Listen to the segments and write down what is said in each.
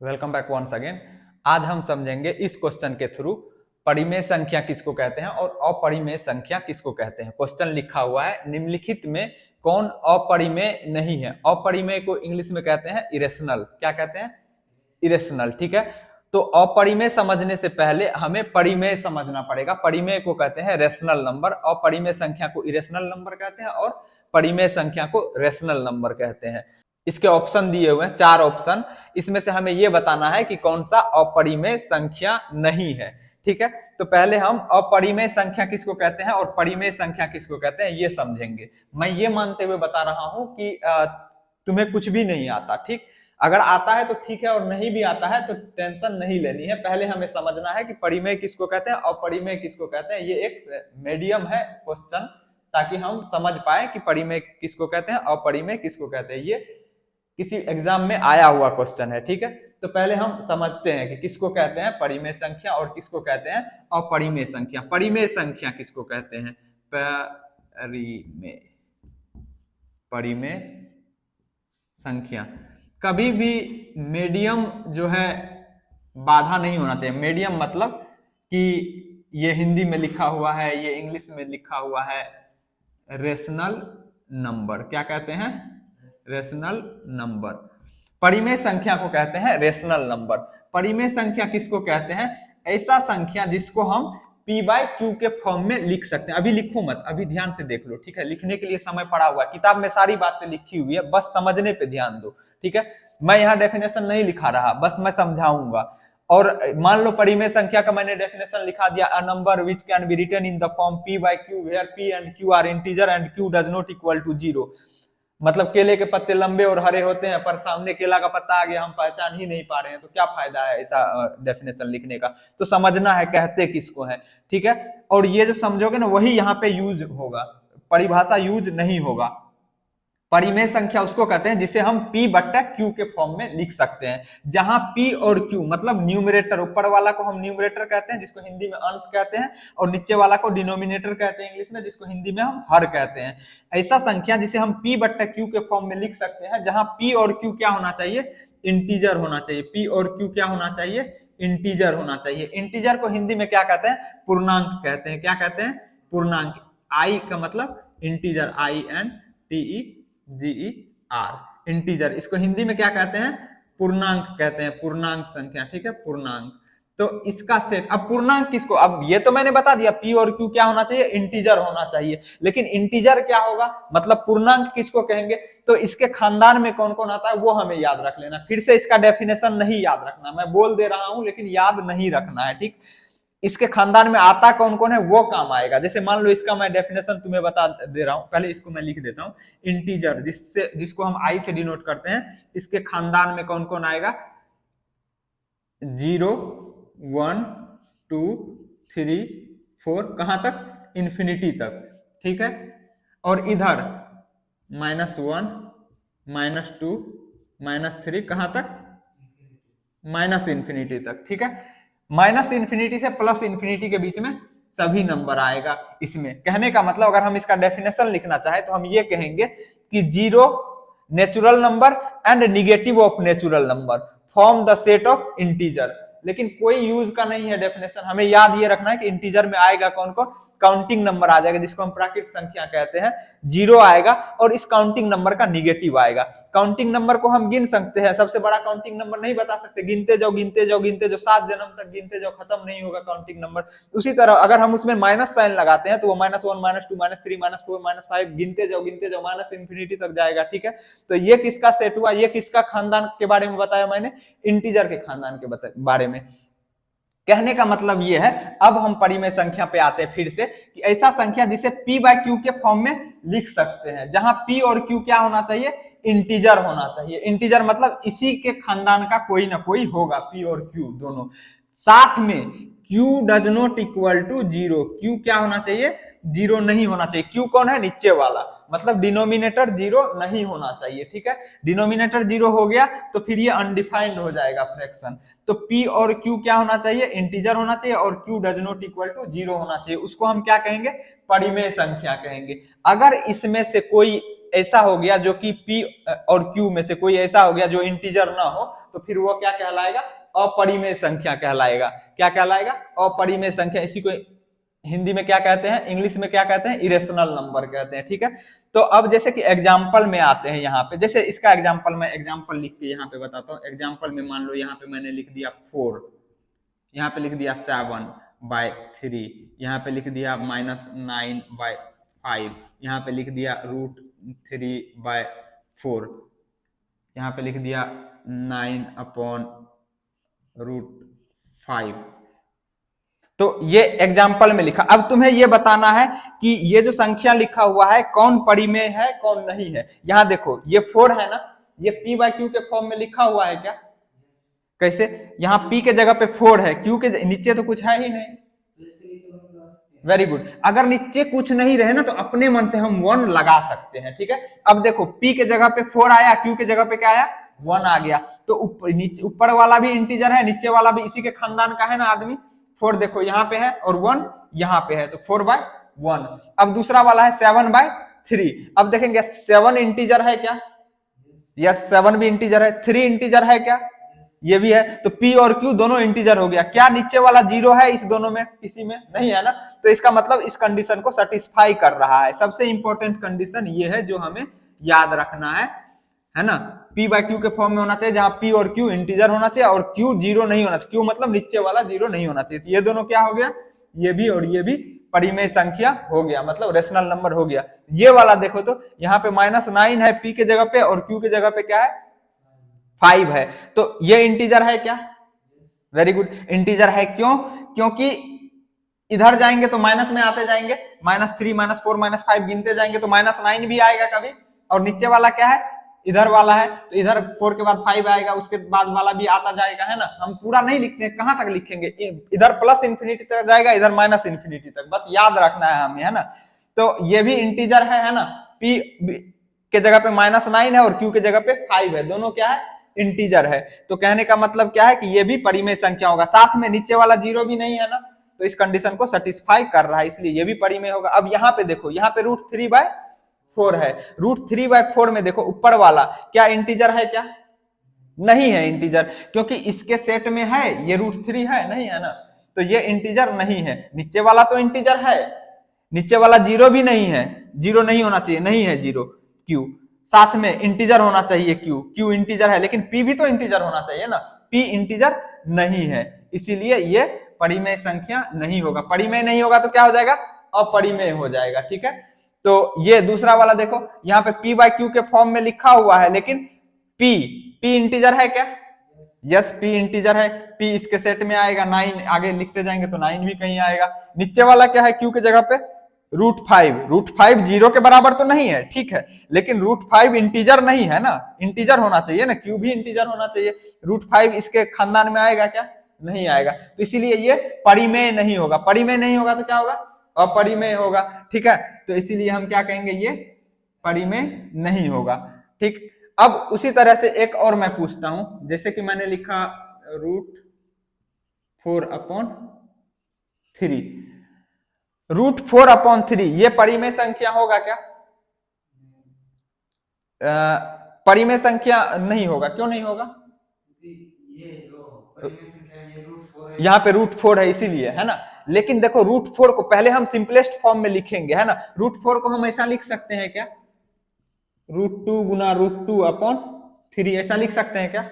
Welcome back once again. आज हम समझेंगे इस क्वेश्चन के थ्रू परिमेय संख्या किसको कहते हैं और अपरिमेय संख्या किसको कहते हैं। क्वेश्चन लिखा हुआ है निम्नलिखित में कौन अपरिमेय नहीं है। अपरिमेय को इंग्लिश में कहते हैं इरेशनल। क्या कहते हैं? इरेशनल। ठीक है, तो अपरिमेय समझने से पहले हमें परिमेय समझना पड़ेगा। परिमेय को कहते हैं रेशनल नंबर, अपरिमेय संख्या को इरेशनल नंबर कहते हैं और परिमेय संख्या को रेशनल नंबर कहते हैं। इसके ऑप्शन दिए हुए हैं, 4 ऑप्शन। इसमें से हमें यह बताना है कि कौन सा अपरिमेय संख्या नहीं है। ठीक है, तो पहले हम अपरिमेय संख्या किसको कहते हैं और परिमेय संख्या किसको कहते हैं ये समझेंगे। मैं ये मानते हुए बता रहा हूं कि तुम्हें कुछ भी नहीं आता। ठीक, अगर आता है तो ठीक है और नहीं भी आता है तो टेंशन नहीं लेनी है। पहले हमें समझना है कि परिमेय किसको कहते हैं और अपरिमेय किसको कहते हैं। ये एक मीडियम है क्वेश्चन, ताकि हम समझ पाए कि परिमेय किसको कहते हैं और अपरिमेय किसको कहते हैं। ये किसी एग्जाम में आया हुआ क्वेश्चन है। ठीक है, तो पहले हम समझते हैं कि किसको कहते हैं परिमेय संख्या और किसको कहते हैं अपरिमेय संख्या। परिमेय संख्या किसको कहते हैं? परिमेय परिमेय संख्या कभी भी मीडियम जो है बाधा नहीं होना चाहिए। मीडियम मतलब कि ये हिंदी में लिखा हुआ है, ये इंग्लिश में लिखा हुआ है रेशनल नंबर। क्या कहते हैं? Rational number. परिमेय संख्या को कहते हैं रेशनल नंबर। परिमेय संख्या किसको कहते हैं? ऐसा संख्या जिसको हम P बाय Q के फॉर्म में लिख सकते हैं। अभी लिखो मत, अभी ध्यान से देख लो। ठीक है, लिखने के लिए समय पड़ा हुआ है, किताब में सारी बातें लिखी हुई है, बस समझने पे ध्यान दो। ठीक है, मैं यहाँ डेफिनेशन नहीं लिखा रहा, बस मैं समझाऊंगा। और मान लो परिमेय संख्या का मैंने डेफिनेशन लिखा दिया, a number which can be written in the form P by Q where P and Q are integer and Q does not equal to 0। मतलब केले के पत्ते लंबे और हरे होते हैं, पर सामने केला का पत्ता आ गया, हम पहचान ही नहीं पा रहे हैं, तो क्या फायदा है ऐसा डेफिनेशन लिखने का। तो समझना है कहते किसको है। ठीक है, और ये जो समझोगे ना वही यहाँ पे यूज होगा, परिभाषा यूज नहीं होगा। परिमेय संख्या उसको कहते हैं जिसे हम P बट्टा Q के फॉर्म में लिख सकते हैं, जहां P और Q मतलब न्यूमरेटर, ऊपर वाला को हम न्यूमरेटर कहते हैं जिसको हिंदी में अंश कहते हैं, और नीचे वाला को डिनोमिनेटर कहते हैं इंग्लिश में, जिसको हिंदी में हम हर कहते हैं। ऐसा संख्या जिसे हम P बट्टा Q के फॉर्म में लिख सकते हैं, जहां P और Q क्या होना चाहिए? इंटीजर होना चाहिए। P और Q क्या होना चाहिए? इंटीजर होना चाहिए। इंटीजर को हिंदी में क्या कहते हैं? पूर्णांक कहते हैं। क्या कहते हैं? पूर्णांक। आई का मतलब इंटीजर, INTEGER, इंटीजर। इसको हिंदी में क्या कहते हैं? पूर्णांक कहते हैं, पूर्णांक संख्या। ठीक है, पूर्णांक। तो इसका सेट, अब पूर्णांक किसको, अब ये तो मैंने बता दिया P और Q क्या होना चाहिए? इंटीजर होना चाहिए। लेकिन इंटीजर क्या होगा, मतलब पूर्णांक किसको कहेंगे? तो इसके खानदान में कौन कौन आता है वो हमें याद रख लेना। फिर से इसका डेफिनेशन नहीं याद रखना, मैं बोल दे रहा हूं लेकिन याद नहीं रखना है। ठीक, इसके खानदान में आता कौन कौन है वो काम आएगा। जैसे मान लो इसका मैं डेफिनेशन तुम्हें बता दे रहा हूं, पहले इसको मैं लिख देता हूं। इंटीजर जिसको हम आई से डिनोट करते हैं, इसके खानदान में कौन कौन आएगा? 0 1 2 3 4, कहां तक? इंफिनिटी तक। ठीक है, और इधर -1 -2 -3, कहां तक? माइनस इंफिनिटी तक। ठीक है, माइनस इंफिनिटी से प्लस इंफिनिटी के बीच में सभी नंबर आएगा। इसमें कहने का मतलब अगर हम इसका डेफिनेशन लिखना चाहे तो हम ये कहेंगे कि 0 natural number and negative of natural number form the set of integer. लेकिन कोई यूज का नहीं है डेफिनेशन, हमें याद ये रखना है कि इंटीजर में आएगा कौन कौन? काउंटिंग नंबर आ जाएगा जिसको हम प्राकृत संख्या कहते हैं। 0 आएगा और इस काउंटिंग नंबर का निगेटिव आएगा। काउंटिंग नंबर को हम गिन सकते हैं, सबसे बड़ा काउंटिंग नंबर नहीं बता सकते, गिनते जाओ गिनते जाओ गिनते जाओ, 7 जन्म तक गिनते जाओ, खत्म नहीं होगा काउंटिंग नंबर। उसी तरह अगर हम उसमें माइनस साइन लगाते हैं तो वो -1 -2 -3 -4 -5 गिनते जाओ माइनस इंफिनिटी तक जाएगा। ठीक है, तो ये किसका सेट हुआ? ये किसका खानदान के बारे में बताया मैंने? इंटीजर के खानदान के बारे में। कहने का मतलब ये है, अब हम परिमेय संख्या पे आते हैं फिर से, कि ऐसा संख्या जिसे P बाय Q के फॉर्म में लिख सकते हैं, जहां P और Q क्या होना चाहिए? इंटीजर होना चाहिए। इंटीजर मतलब इसी के खानदान का कोई ना कोई होगा, P और Q दोनों। साथ में Q does not equal to 0, Q क्या होना चाहिए? 0 नहीं होना चाहिए। Q कौन है? नीचे वाला, मतलब डिनोमिनेटर 0 नहीं होना चाहिए। ठीक है, डिनोमिनेटर 0 हो गया तो फिर ये अनडिफाइंड हो जाएगा फ्रैक्शन। तो P और Q क्या होना चाहिए? इंटीजर होना चाहिए, और Q does not equal to 0 होना चाहिए। उसको हम क्या कहेंगे? परिमेय संख्या कहेंगे। अगर इसमें से कोई ऐसा हो गया जो कि P और Q में से कोई ऐसा हो गया जो इंटीजर ना हो, तो फिर वो क्या कहलाएगा, अपरिमेय संख्या कहलाएगा। क्या कहलाएगा, अपरिमेय संख्या। इसी को हिंदी में क्या कहते हैं, इंग्लिश में क्या कहते हैं, इरेशनल नंबर कहते हैं। ठीक है, तो अब जैसे कि एग्जाम्पल में आते हैं यहाँ पे, जैसे इसका एग्जाम्पल मैं एग्जाम्पल लिख के यहाँ पे बताता हूँ। एग्जाम्पल में मान लो यहाँ पे मैंने लिख दिया 4, यहाँ पे लिख दिया 7/3, यहाँ पे लिख दिया -9/5, यहाँ पे लिख दिया √3/4, यहाँ पे लिख दिया 9/√5। तो ये एग्जाम्पल में लिखा। अब तुम्हें ये बताना है कि ये जो संख्या लिखा हुआ है कौन परिमेय है कौन नहीं है। यहां देखो ये 4 है ना, ये p/q के फॉर्म में लिखा हुआ है क्या, कैसे, यहाँ p के जगह पे 4 है, q के नीचे तो कुछ है ही नहीं। वेरी गुड, अगर नीचे कुछ नहीं रहे ना तो अपने मन से हम 1 लगा सकते हैं। ठीक है, अब देखो p के जगह पे 4 आया, q के जगह पे क्या आया, 1 आ गया। तो ऊपर वाला भी इंटीजर है, नीचे वाला भी इसी के खानदान का है ना आदमी। 4 देखो यहाँ पे है और 1 यहाँ पे है, तो 4/1। अब दूसरा वाला है 7/3। अब देखेंगे 7 इंटीजर है क्या, यस 7 भी इंटीजर है। 3 इंटीजर है क्या, ये भी है। तो p और q दोनों इंटीजर हो गया। क्या नीचे वाला 0 है इस दोनों में, किसी में नहीं है ना, तो इसका मतलब इस कंडीशन को सेटिस्फाई कर रहा है। सबसे इंपॉर्टेंट कंडीशन ये है जो हमें याद रखना है ना। p/q के फॉर्म में होना चाहिए जहां p और q इंटीजर होना चाहिए और q 0 नहीं होना चाहिए। q मतलब नीचे वाला 0 नहीं होना चाहिए। तो ये दोनों क्या हो गया, ये भी और ये भी परिमेय संख्या हो गया, मतलब रेशनल नंबर हो गया। ये वाला देखो तो यहाँ पे -9 है p के जगह पे और q के जगह पे क्या है 5 है, तो ये इंटीजर है क्या, वेरी गुड, इंटीजर है। क्यों, क्योंकि इधर जाएंगे तो माइनस में आते जाएंगे, -3 -4 -5 गिनते जाएंगे तो -9 भी आएगा कभी। और नीचे वाला क्या है, इधर वाला है, तो इधर 4 के बाद 5 आएगा, उसके बाद वाला भी आता जाएगा, है ना। हम पूरा नहीं लिखते हैं, कहां तक लिखेंगे, इधर +∞ तक जाएगा, इधर -∞ तक, बस याद रखना है हमें, है ना। तो ये भी इंटीजर है ना, p के जगह पे -9 है और q के जगह पे 5 है, दोनों क्या है, इंटीजर है। तो कहने का मतलब क्या है कि ये भी परिमेय संख्या होगा। साथ में नीचे वाला 0 भी नहीं है ना, तो इस कंडीशन को सेटिस्फाई कर रहा है, इसलिए ये भी परिमेय होगा। अब यहाँ पे देखो, यहाँ पे √3/4 है। √3/4 में देखो ऊपर वाला क्या इंटीजर है क्या, नहीं है इंटीजर, क्योंकि इसके सेट में है ये √3 है, नहीं है ना, तो ये इंटीजर नहीं है। नीचे वाला तो इंटीजर है, नीचे वाला 0 भी नहीं है, 0 नहीं होना चाहिए, नहीं है 0 q, साथ में इंटीजर होना चाहिए q इंटीजर है, लेकिन p भी तो इंटीजर होना चाहिए ना, p इंटीजर नहीं है, इसीलिए ये परिमेय संख्या नहीं होगा। परिमेय नहीं होगा तो क्या हो जाएगा, अपरिमेय हो जाएगा। ठीक है, तो ये दूसरा वाला देखो, यहाँ पे p/q के फॉर्म में लिखा हुआ है, लेकिन p इंटीजर है क्या, यस p इंटीजर है, p इसके सेट में आएगा। 9 आगे लिखते जाएंगे तो 9 भी कहीं आएगा। नीचे वाला क्या है, q के जगह पे √5 0 के बराबर तो नहीं है, ठीक है, लेकिन √5 इंटीजर नहीं है ना, इंटीजर होना चाहिए ना, q भी इंटीजर होना चाहिए। √5 इसके खानदान में आएगा क्या, नहीं आएगा, तो इसीलिए ये परिमेय नहीं होगा। परिमेय नहीं होगा तो क्या होगा, अपरिमेय होगा। ठीक है, तो इसीलिए हम क्या कहेंगे, ये परिमेय नहीं होगा। ठीक, अब उसी तरह से एक और मैं पूछता हूं, जैसे कि मैंने लिखा √4/3, √4/3 ये परिमेय संख्या होगा क्या, परिमेय संख्या नहीं होगा। क्यों नहीं होगा, यहाँ पे √4 है इसीलिए, है ना। लेकिन देखो √4 को पहले हम सिंपलेस्ट फॉर्म में लिखेंगे, है ना। √4 को हम ऐसा लिख सकते हैं क्या, √2 गुना √2/3 ऐसा लिख सकते हैं क्या।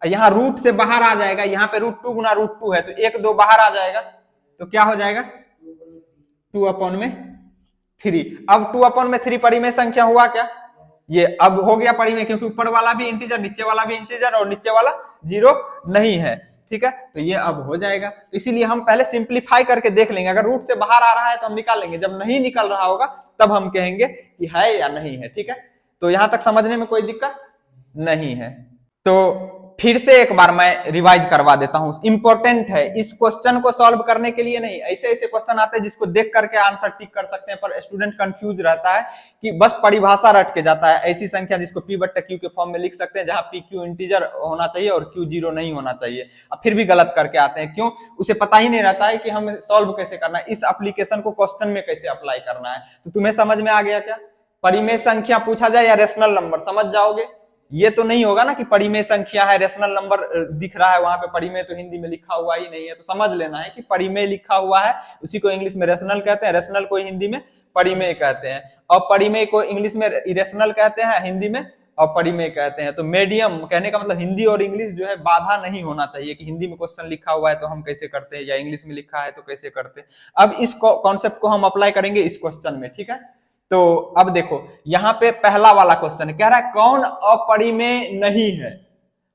यहाँ रूट से बाहर आ जाएगा, यहाँ पे √2 गुना √2 है, तो 1 2 बाहर आ जाएगा, तो क्या हो जाएगा 2/3। अब 2/3 परिमेय संख्या हुआ क्या, ये अब हो गया परिमेय, क्योंकि ऊपर वाला भी इंटीजर, नीचे वाला भी इंटीजर और नीचे वाला 0 नहीं है। ठीक है, तो ये अब हो जाएगा। तो इसीलिए हम पहले सिंप्लीफाई करके देख लेंगे, अगर रूट से बाहर आ रहा है तो हम निकाल लेंगे, जब नहीं निकल रहा होगा तब हम कहेंगे कि है या नहीं है। ठीक है, तो यहां तक समझने में कोई दिक्कत नहीं है। तो फिर से एक बार मैं रिवाइज करवा देता हूं, इंपॉर्टेंट है, इस क्वेश्चन को सॉल्व करने के लिए नहीं, ऐसे ऐसे क्वेश्चन आते हैं जिसको देख करके आंसर टिक कर सकते हैं, पर स्टूडेंट कंफ्यूज रहता है कि बस परिभाषा रट के जाता है। ऐसी संख्या जिसको p/q के फॉर्म में लिख सकते हैं, जहां pq इंटीजर होना चाहिए और q 0 नहीं होना चाहिए, अब फिर भी गलत करके आते हैं। क्यों, उसे पता ही नहीं रहता है कि हमें सॉल्व कैसे करना है, इस एप्लीकेशन को क्वेश्चन में कैसे अप्लाई करना है। तो तुम्हें समझ में आ गया क्या, परिमेय संख्या पूछा जाए या रेशनल नंबर, समझ जाओगे। ये तो नहीं होगा ना कि परिमेय संख्या है, रेशनल नंबर दिख रहा है वहां पे, परिमेय तो हिंदी में लिखा हुआ ही नहीं है, तो समझ लेना है कि परिमेय लिखा हुआ है, उसी को इंग्लिश में रेशनल कहते हैं, रेशनल को हिंदी में परिमेय कहते हैं, और परिमेय को इंग्लिश में इरेशनल कहते हैं, हिंदी में अपरिमेय कहते हैं। तो मीडियम कहने का मतलब हिंदी और इंग्लिश जो है बाधा नहीं होना चाहिए कि हिंदी में क्वेश्चन लिखा हुआ है तो हम कैसे करते हैं, या इंग्लिश में लिखा है तो कैसे करते हैं। अब इस कॉन्सेप्ट को हम अप्लाई करेंगे इस क्वेश्चन में, ठीक है। तो अब देखो यहाँ पे पहला वाला क्वेश्चन है, कह रहा है कौन अपरिमेय नहीं है,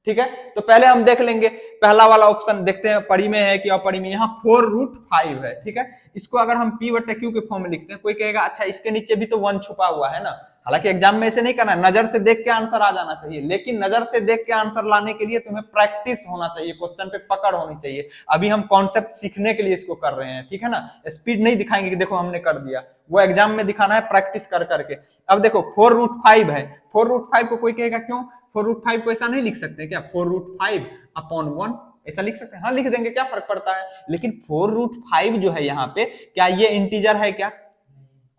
ठीक है। तो पहले हम देख लेंगे पहला वाला ऑप्शन, देखते हैं परिमेय है कि अपरिमेय। यहाँ 4√5 है, ठीक है। इसको अगर हम P/Q के फॉर्म में लिखते हैं, कोई कहेगा अच्छा इसके नीचे भी तो 1 छुपा हुआ है ना। हालांकि एग्जाम में ऐसे नहीं करना है, नजर से देख के आंसर आ जाना चाहिए, लेकिन नजर से देख के आंसर लाने के लिए तुम्हें प्रैक्टिस होना चाहिए, क्वेश्चन पे पकड़ होनी चाहिए। अभी हम कॉन्सेप्ट सीखने के लिए इसको कर रहे हैं, ठीक है ना। स्पीड नहीं दिखाएंगे कि देखो हमने कर दिया, वो एग्जाम में दिखाना है प्रैक्टिस कर करके। अब देखो 4√5 है, 4√5 को कोई कहेगा क्यों 4√5 को ऐसा नहीं लिख सकते क्या, 4√5/1 ऐसा लिख सकते हैं, हाँ लिख देंगे, क्या फर्क पड़ता है। लेकिन 4√5 जो है यहाँ पे, क्या ये इंटीजर है क्या?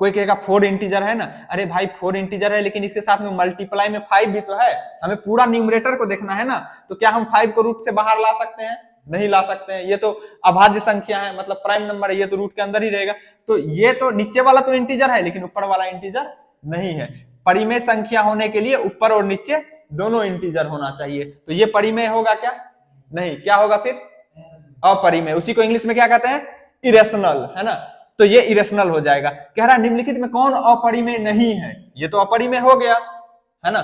कोई कहेगा 4 इंटीजर है ना, अरे भाई 4 इंटीजर है, लेकिन इसके साथ में मल्टीप्लाई में 5 भी तो है, हमें पूरा न्यूमरेटर को देखना है ना। तो क्या हम 5 को रूट से बाहर ला सकते हैं? नहीं ला सकते हैं, ये तो अभाज्य संख्या है, मतलब प्राइम नंबर है, ये तो रूट के अंदर ही रहेगा। तो ये तो नीचे वाला तो इंटीजर है, लेकिन ऊपर वाला इंटीजर नहीं है। परिमेय संख्या होने के लिए ऊपर और नीचे दोनों इंटीजर होना चाहिए। तो ये परिमेय होगा क्या? नहीं। क्या होगा फिर? अपरिमेय। उसी को इंग्लिश में क्या कहते हैं? इरेशनल, है ना। तो ये इरेशनल हो जाएगा। कह रहा है निम्नलिखित में कौन अपरिमेय नहीं है, ये तो अपरिमेय हो गया, है ना।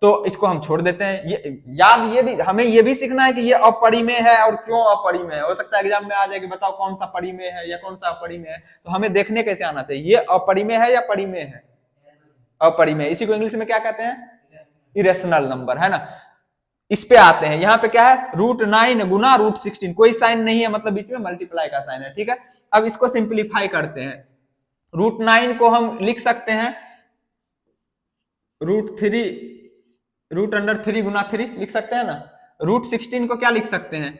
तो इसको हम छोड़ देते हैं। ये याद, ये भी हमें ये भी सीखना है कि ये अपरिमेय है और क्यों अपरिमेय है। हो सकता है एग्जाम में आ जाए कि बताओ कौन सा परिमेय है या कौन सा अपरिमेय है, तो हमें देखने कैसे आना चाहिए ये अपरिमेय है या परिमेय है? अपरिमेय। इसी को इंग्लिश में क्या कहते हैं? इरेशनल नंबर, है ना। इस पे आते हैं, यहाँ पे क्या है? √9 गुना √16, कोई साइन नहीं है, मतलब बीच में मल्टीप्लाई का साइन है, ठीक है। अब इसको सिंप्लीफाई करते हैं। √9 को हम लिख सकते हैं √3 गुना 3 लिख सकते हैं ना। √16 को क्या लिख सकते हैं?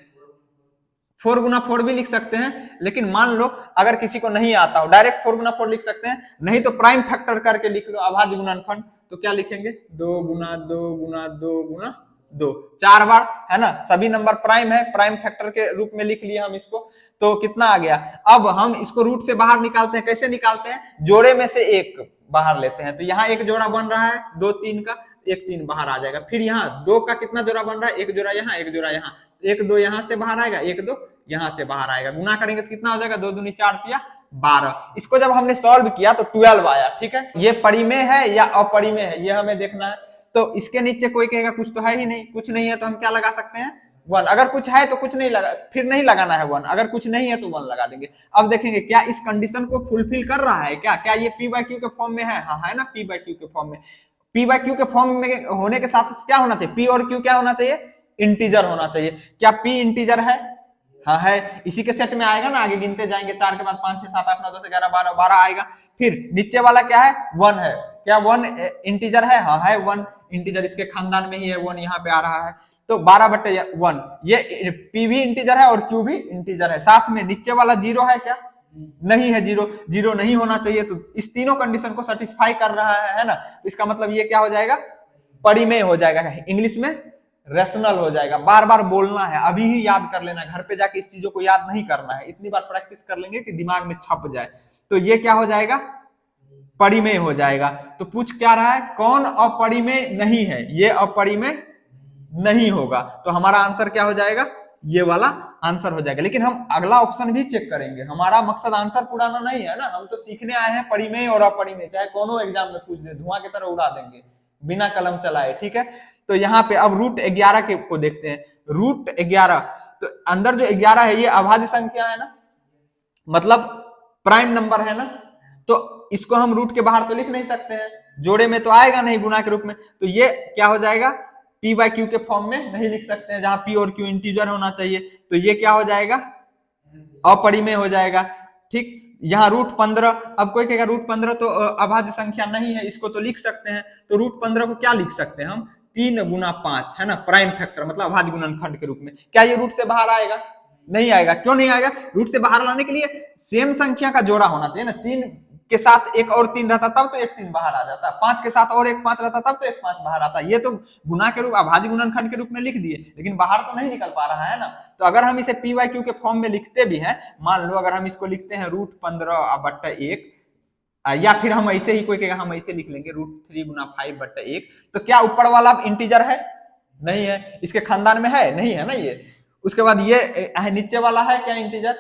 4 गुना 4 भी लिख सकते हैं, लेकिन मान लो अगर किसी को नहीं आता हो, डायरेक्ट 4 गुना 4 लिख सकते हैं, नहीं तो प्राइम फैक्टर करके लिख लो, अभाज्य गुणनफल। तो क्या लिखेंगे? 2 गुना 2 गुना 2 गुना 2, 4 बार, है ना। सभी नंबर प्राइम है, प्राइम फैक्टर के रूप में लिख लिया हम इसको। तो कितना आ गया? अब हम इसको रूट से बाहर निकालते हैं। कैसे निकालते हैं? जोड़े में से एक बाहर लेते हैं। तो यहाँ एक जोड़ा बन रहा है 2 3 का, 1 3 बाहर आ जाएगा। फिर यहाँ 2 का कितना जोड़ा बन रहा है? एक जोड़ा यहाँ, एक जोड़ा यहाँ, 1 2 यहाँ से बाहर आएगा, 1 2 यहाँ से बाहर आएगा। गुना करेंगे तो कितना हो जाएगा? 2 दूनी 4 तिया 12। इसको जब हमने सॉल्व किया तो 12 आया, ठीक है। ये परिमेय है या अपरिमेय है, ये हमें देखना है। तो इसके नीचे कोई कहेगा कुछ तो है ही नहीं, कुछ नहीं है तो हम क्या लगा सकते हैं? 1। अगर कुछ है तो कुछ नहीं लगा, फिर नहीं लगाना है 1, अगर कुछ नहीं है तो 1 लगा देंगे। अब देखेंगे क्या इस कंडीशन को फुलफिल कर रहा है क्या? क्या ये P/Q के फॉर्म में है? हाँ है ना, P/Q के फॉर्म में। P/Q के फॉर्म में होने के साथ क्या होना चाहिए? P और Q क्या होना चाहिए? इंटीजर होना चाहिए। क्या P इंटीजर है? हाँ है। इसी के सेट में आएगा ना, आगे गिनते जाएंगे, 4 के बाद 5 6 7 8 9 10 11 12 12 आएगा। फिर नीचे वाला क्या है? 1 है। क्या 1 इंटीजर है? हाँ है 1 इंटीजर, इसके खानदान में ही है 1, यहाँ पे आ रहा है। तो 12/1, ये P भी इंटीजर है और Q भी इंटीजर है। साथ में नीचे वाला 0 है क्या? नहीं है, 0 नहीं होना चाहिए। तो इस तीनों कंडीशन को सेटिस्फाई कर रहा है ना। तो इसका मतलब ये क्या हो जाएगा? परिमेय हो जाएगा, इंग्लिश में रेशनल हो जाएगा। बार बार बोलना है, अभी ही याद कर लेना, घर पे जाके इस चीजों को याद नहीं करना है, इतनी बार प्रैक्टिस कर लेंगे कि दिमाग में छप जाए। तो ये क्या हो जाएगा? परिमेय हो जाएगा। तो पूछ क्या रहा है? कौन अपरिमेय नहीं है? ये अपरिमेय नहीं होगा। तो हमारा आंसर क्या हो जाएगा? ये वाला आंसर हो जाएगा। लेकिन हम अगला ऑप्शन भी चेक करेंगे, हमारा मकसद आंसर पुराना नहीं है ना, हम तो सीखने आए हैं परिमेय और अपरिमेय, चाहे कोनो एग्जाम में पूछ दे, धुआं की तरह उड़ा देंगे बिना कलम चलाए, ठीक है। तो यहाँ पे अब √11 को देखते हैं। √11, तो अंदर जो 11 है ये अभाज्य संख्या है ना, मतलब प्राइम नंबर है ना। तो इसको हम रूट के बाहर तो लिख नहीं सकते हैं, जोड़े में तो आएगा नहीं गुना के रूप में। तो ये क्या हो जाएगा? P/Q के फॉर्म में नहीं लिख सकते हैं, जहां P और Q इंटीजर होना चाहिए। तो ये क्या हो जाएगा? अपरिमेय हो जाएगा, ठीक। यहाँ √15, अब कोई कहेगा √15 तो अभाज्य संख्या नहीं है, इसको तो लिख सकते हैं। तो √15 को क्या लिख सकते हैं हम? 3 गुना 5, है ना, प्राइम फैक्टर, मतलब अभाज्य गुणनखंड के रूप में। क्या ये रूट से बाहर आएगा? नहीं आएगा। क्यों नहीं आएगा? रूट से बाहर लाने के लिए सेम संख्या का जोड़ा होना चाहिए ना। के साथ एक और 3 रहता तब तो एक 3 बाहर आ जाता, 5 के साथ और एक 5 रहता तब तो एक 5 बाहर आता। ये तो गुना के रूप, अभाज्य गुणनखंड के रूप में लिख दिए, लेकिन बाहर तो नहीं निकल पा रहा है ना। तो अगर हम इसे पी वाई क्यू के फॉर्म में लिखते भी हैं, मान लो अगर हम इसको लिखते हैं √15/1, या फिर हम ऐसे ही, कोई कहेगा हम ऐसे लिख लेंगे √3 × 5/1, तो क्या ऊपर वाला इंटीजर है? नहीं है। इसके खानदान में है? नहीं है ना ये। उसके बाद ये नीचे वाला है क्या इंटीजर?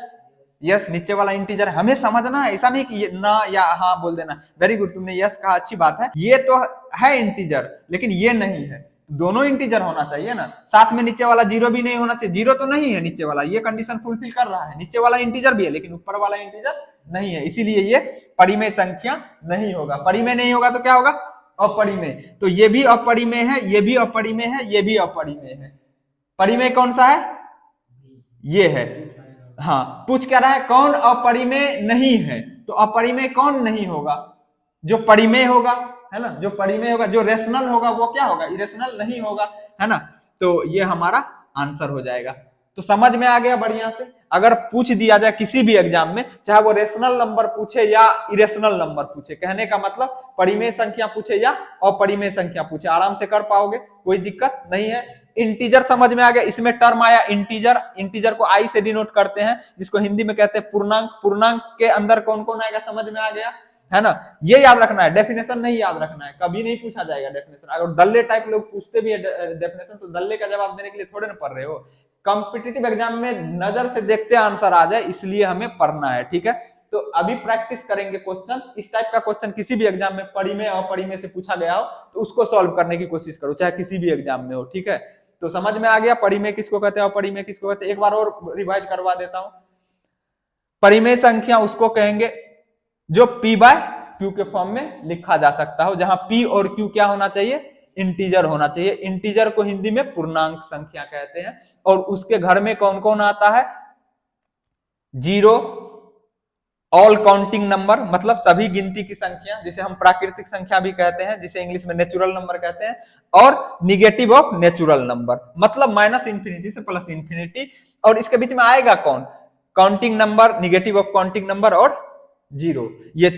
यस, नीचे वाला इंटीजर। हमें समझना है, ऐसा नहीं कि ये ना या हाँ बोल देना। वेरी गुड, तुमने यस कहा, अच्छी बात है। ये तो है इंटीजर, लेकिन ये नहीं है। दोनों इंटीजर होना चाहिए ना, साथ में नीचे वाला जीरो भी नहीं होना चाहिए। जीरो तो नहीं है नीचे वाला, ये कंडीशन फुलफिल कर रहा है। नीचे वाला इंटीजर भी है लेकिन ऊपर वाला इंटीजर नहीं है, इसीलिए ये परिमेय संख्या नहीं होगा। परिमेय नहीं होगा तो क्या होगा? अपरिमेय। तो ये भी अपरिमेय है, ये भी अपरिमेय है, ये भी अपरिमेय है। परिमेय कौन सा है? ये है। हाँ, पूछ क्या रहा है? कौन अपरिमेय नहीं है? तो अपरिमेय कौन नहीं होगा? जो परिमेय होगा, है ना, जो परिमेय होगा, जो रेशनल होगा, वो क्या होगा? इरेशनल नहीं होगा, है ना। तो ये हमारा आंसर हो जाएगा। तो समझ में आ गया बढ़िया से। अगर पूछ दिया जाए किसी भी एग्जाम में, चाहे वो रेशनल नंबर पूछे या इरेशनल नंबर पूछे, कहने का मतलब परिमेय संख्या पूछे या अपरिमेय संख्या पूछे, आराम से कर पाओगे, कोई दिक्कत नहीं है। इंटीजर समझ में आ गया। इसमें टर्म आया इंटीजर, इंटीजर को आई से डिनोट करते हैं, जिसको हिंदी में कहते हैं पूर्णांक। पूर्णांक के अंदर कौन कौन आएगा समझ में आ गया, है ना। ये याद रखना है, डेफिनेशन नहीं याद रखना है, कभी नहीं पूछा जाएगा डेफिनेशन। अगर दल्ले टाइप लोग पूछते भी है डेफिनेशन, तो दल्ले का जवाब देने के लिए थोड़े ना पढ़ रहे हो। कॉम्पिटिटिव एग्जाम में नजर से देखते आंसर आ जाए, इसलिए हमें पढ़ना है, ठीक है। तो अभी प्रैक्टिस करेंगे क्वेश्चन। इस टाइप का क्वेश्चन किसी भी एग्जाम में परिमेय अपरिमेय से पूछा गया हो तो उसको सॉल्व करने की कोशिश करो, चाहे किसी भी एग्जाम में हो, ठीक है। तो समझ में आ गया परिमेय किसको कहते हैं, अपरिमेय किसको कहते हैं। एक बार और रिवाइज करवा देता हूं। परिमेय संख्या उसको कहेंगे जो p बाय q के फॉर्म में लिखा जा सकता हो, जहां p और q क्या होना चाहिए? इंटीजर होना चाहिए। इंटीजर को हिंदी में पूर्णांक संख्या कहते हैं। और उसके घर में कौन कौन आता है? जीरो, ऑल काउंटिंग नंबर, मतलब सभी गिनती की संख्या, जिसे हम प्राकृतिक संख्या भी कहते हैं, जिसे इंग्लिश में नेचुरल नंबर कहते हैं। और निगेटिव ऑफ नेचुरल नंबर, मतलब -∞ से +∞। और इसके बीच में आएगा कौन? Counting number, negative of counting number और जीरो, ये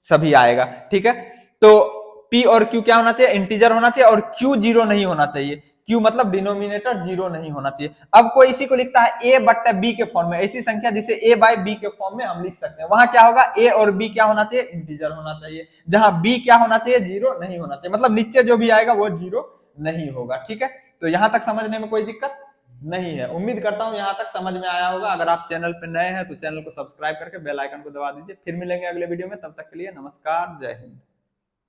सभी आएगा, ठीक है। तो p और q क्या होना चाहिए? इंटीजर होना चाहिए। और q जीरो नहीं होना चाहिए। q मतलब डिनोमिनेटर जीरो नहीं होना चाहिए। अब कोई इसी को लिखता है a/b के फॉर्म में, ऐसी संख्या जिसे a/b के फॉर्म में हम लिख सकते हैं, वहां क्या होगा? a और b क्या होना चाहिए? इंटीजर होना चाहिए। जहां b क्या होना चाहिए? जीरो नहीं होना चाहिए। मतलब नीचे जो भी आएगा वो जीरो नहीं होगा, ठीक है। तो यहां तक समझने में कोई दिक्कत नहीं है। उम्मीद करता हूं यहां तक समझ में आया होगा। अगर आप चैनल पे नए हैं तो चैनल को सब्सक्राइब करके बेल आइकन को दबा दीजिए। फिर मिलेंगे अगले वीडियो में, तब तक के लिए नमस्कार, जय हिंद।